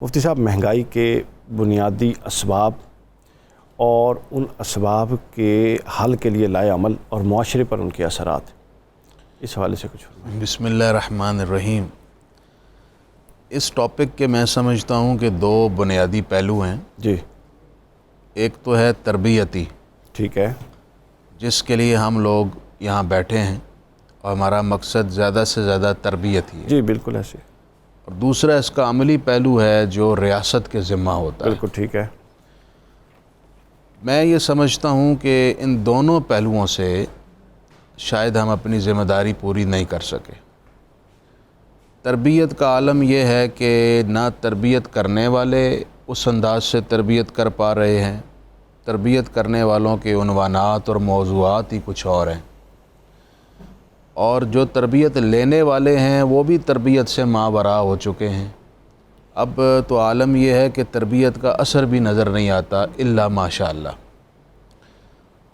مفتی صاحب، مہنگائی کے بنیادی اسباب اور ان اسباب کے حل کے لیے لائے عمل اور معاشرے پر ان کے اثرات، اس حوالے سے کچھ فرمائیں۔ بسم اللہ الرحمن الرحیم۔ اس ٹاپک کے میں سمجھتا ہوں کہ دو بنیادی پہلو ہیں۔ جی، ایک تو ہے تربیتی، ٹھیک ہے، جس کے لیے ہم لوگ یہاں بیٹھے ہیں اور ہمارا مقصد زیادہ سے زیادہ تربیت ہی ہے۔ جی بالکل ایسے، اور دوسرا اس کا عملی پہلو ہے جو ریاست کے ذمہ ہوتا ہے۔ بالکل ٹھیک ہے۔ میں یہ سمجھتا ہوں کہ ان دونوں پہلوؤں سے شاید ہم اپنی ذمہ داری پوری نہیں کر سکے۔ تربیت کا عالم یہ ہے کہ نہ تربیت کرنے والے اس انداز سے تربیت کر پا رہے ہیں، تربیت کرنے والوں کے عنوانات اور موضوعات ہی کچھ اور ہیں، اور جو تربیت لینے والے ہیں وہ بھی تربیت سے ماورا ہو چکے ہیں۔ اب تو عالم یہ ہے کہ تربیت کا اثر بھی نظر نہیں آتا الا ماشاء اللہ۔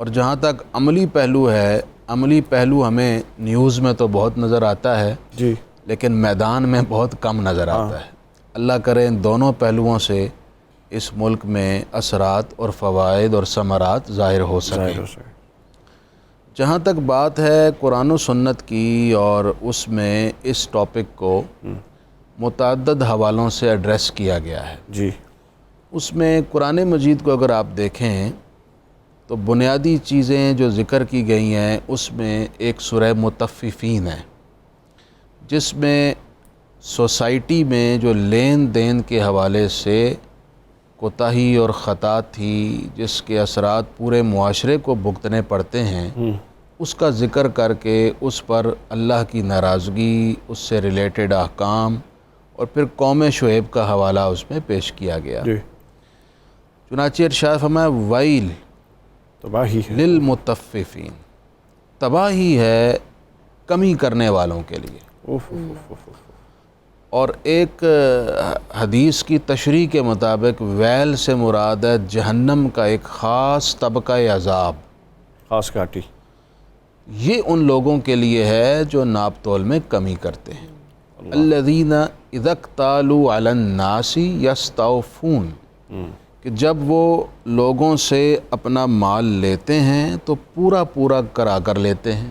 اور جہاں تک عملی پہلو ہے، عملی پہلو ہمیں نیوز میں تو بہت نظر آتا ہے، جی لیکن میدان میں بہت کم نظر آتا ہے۔ اللہ کرے ان دونوں پہلوؤں سے اس ملک میں اثرات اور فوائد اور ثمرات ظاہر ہو سکیں۔ جہاں تک بات ہے قرآن و سنت کی، اور اس میں اس ٹاپک کو متعدد حوالوں سے ایڈریس کیا گیا ہے۔ جی، اس میں قرآن مجید کو اگر آپ دیکھیں تو بنیادی چیزیں جو ذکر کی گئی ہیں اس میں ایک سورہ مطففین ہے، جس میں سوسائٹی میں جو لین دین کے حوالے سے کوتاہی اور خطا تھی، جس کے اثرات پورے معاشرے کو بھگتنے پڑتے ہیں، اس کا ذکر کر کے اس پر اللہ کی ناراضگی، اس سے ریلیٹڈ احکام، اور پھر قوم شعیب کا حوالہ اس میں پیش کیا گیا۔ جی، چنانچہ ارشاد فرمایا ویل تباہی ہے، للمطففین، تباہی ہے کمی کرنے والوں کے لیے۔ اوف اوف اوف اوف۔ اور ایک حدیث کی تشریح کے مطابق ویل سے مراد ہے جہنم کا ایک خاص طبقہ عذاب، خاص گھاٹی۔ یہ ان لوگوں کے لیے ہے جو ناپ تول میں کمی کرتے ہیں۔ الذین اذا اکتالوا علی الناس یستوفون، کہ جب وہ لوگوں سے اپنا مال لیتے ہیں تو پورا پورا کرا کر لیتے ہیں۔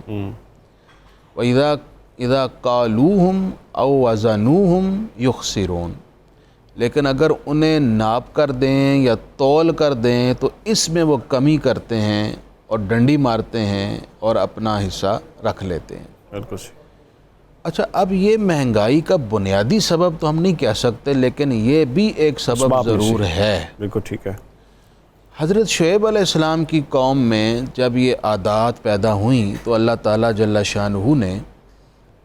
وَإِذَا قَالُوهُمْ أَوْ وَزَنُوهُمْ يُخْسِرُونَ، لیکن اگر انہیں ناپ کر دیں یا تول کر دیں تو اس میں وہ کمی کرتے ہیں اور ڈنڈی مارتے ہیں اور اپنا حصہ رکھ لیتے ہیں۔ بالکل صحیح۔ اچھا، اب یہ مہنگائی کا بنیادی سبب تو ہم نہیں کہہ سکتے، لیکن یہ بھی ایک سبب ضرور ہے۔ بالکل ٹھیک ہے۔ حضرت شعیب علیہ السلام کی قوم میں جب یہ عادات پیدا ہوئیں تو اللہ تعالیٰ جل شانہ نے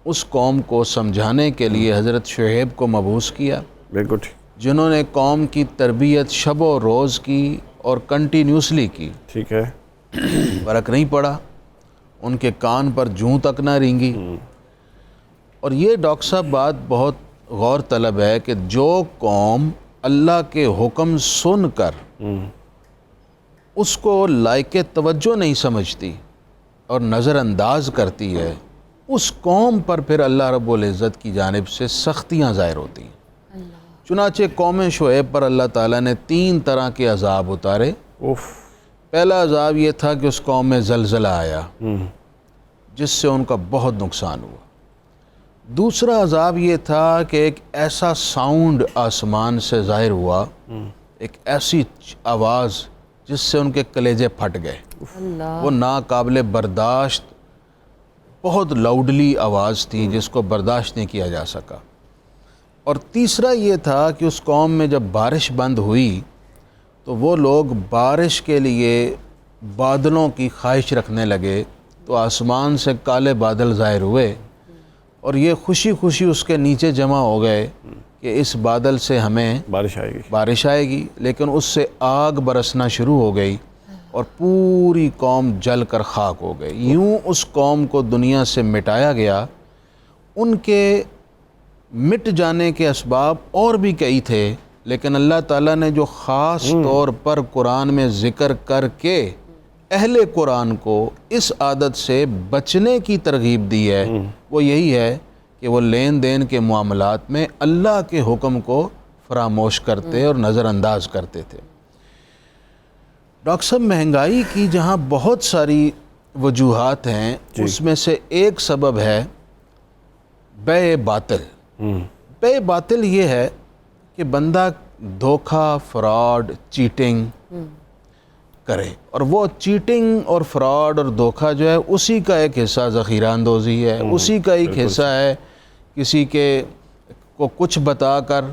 اس قوم کو سمجھانے کے لیے حضرت شعیب کو مبعوث کیا، بالکل ٹھیک، جنہوں نے قوم کی تربیت شب و روز کی اور کنٹینیوسلی کی۔ ٹھیک ہے۔ فرق نہیں پڑا، ان کے کان پر جوں تک نہ رینگی۔ اور یہ ڈاکٹر صاحب بات بہت غور طلب ہے کہ جو قوم اللہ کے حکم سن کر اس کو لائق توجہ نہیں سمجھتی اور نظر انداز کرتی ہے، اس قوم پر پھر اللہ رب العزت کی جانب سے سختیاں ظاہر ہوتی ہیں۔ چنانچہ قوم شعیب پر اللہ تعالیٰ نے 3 طرح کے عذاب اتارے۔ اوف۔ پہلا عذاب یہ تھا کہ اس قوم میں زلزلہ آیا، جس سے ان کا بہت نقصان ہوا۔ دوسرا عذاب یہ تھا کہ ایک ایسا ساؤنڈ آسمان سے ظاہر ہوا، ایک ایسی آواز جس سے ان کے کلیجے پھٹ گئے، وہ ناقابل برداشت، بہت لاؤڈلی آواز تھی جس کو برداشت نہیں کیا جا سکا۔ اور تیسرا یہ تھا کہ اس قوم میں جب بارش بند ہوئی تو وہ لوگ بارش کے لیے بادلوں کی خواہش رکھنے لگے، تو آسمان سے کالے بادل ظاہر ہوئے اور یہ خوشی خوشی اس کے نیچے جمع ہو گئے کہ اس بادل سے ہمیں بارش آئے گی، لیکن اس سے آگ برسنا شروع ہو گئی اور پوری قوم جل کر خاک ہو گئی۔ یوں اس قوم کو دنیا سے مٹایا گیا۔ ان کے مٹ جانے کے اسباب اور بھی کئی تھے، لیکن اللہ تعالیٰ نے جو خاص طور پر قرآن میں ذکر کر کے اہل قرآن کو اس عادت سے بچنے کی ترغیب دی ہے، وہ یہی ہے کہ وہ لین دین کے معاملات میں اللہ کے حکم کو فراموش کرتے اور نظر انداز کرتے تھے۔ ڈاکٹر صاحب، مہنگائی کی جہاں بہت ساری وجوہات ہیں، اس میں سے ایک سبب ہے بیع باطل۔ بیع باطل یہ ہے کہ بندہ دھوکہ، فراڈ، چیٹنگ کرے، اور وہ چیٹنگ اور فراڈ اور دھوکہ جو ہے اسی کا ایک حصہ ذخیرہ اندوزی ہے، اسی کا ایک حصہ ہے کسی کے کو کچھ بتا کر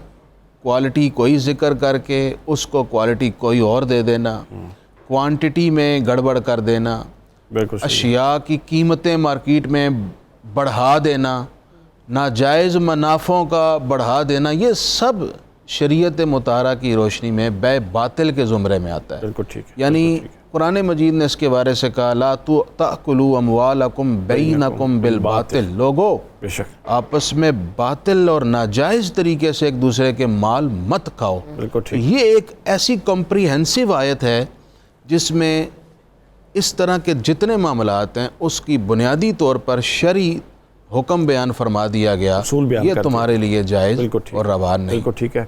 کوالٹی کوئی ذکر کر کے اس کو کوالٹی کوئی اور دے دینا، کوانٹٹی میں گڑبڑ کر دینا، بالکل صحیح۔ اشیاء کی قیمتیں مارکیٹ میں بڑھا دینا، ناجائز منافعوں کا بڑھا دینا، یہ سب شریعت مطہرہ کی روشنی میں بیع باطل کے زمرے میں آتا ہے۔ بالکل ٹھیک ہے۔ یعنی قرآن مجید نے اس کے بارے سے کہا لا تأکلوا اموالکم بینکم بالباطل، لوگو بے شک، آپس میں باطل اور ناجائز طریقے سے ایک دوسرے کے مال مت کھاؤ۔ بالکل ٹھیک۔ یہ ایک ایسی کمپریہنسو آیت ہے جس میں اس طرح کے جتنے معاملات ہیں اس کی بنیادی طور پر شرعی حکم بیان فرما دیا گیا، اصول بیان یہ کرتے ہیں۔ تمہارے لیے جائز بالکل ٹھیک، اور روا نہیں۔ بالکل ٹھیک ہے۔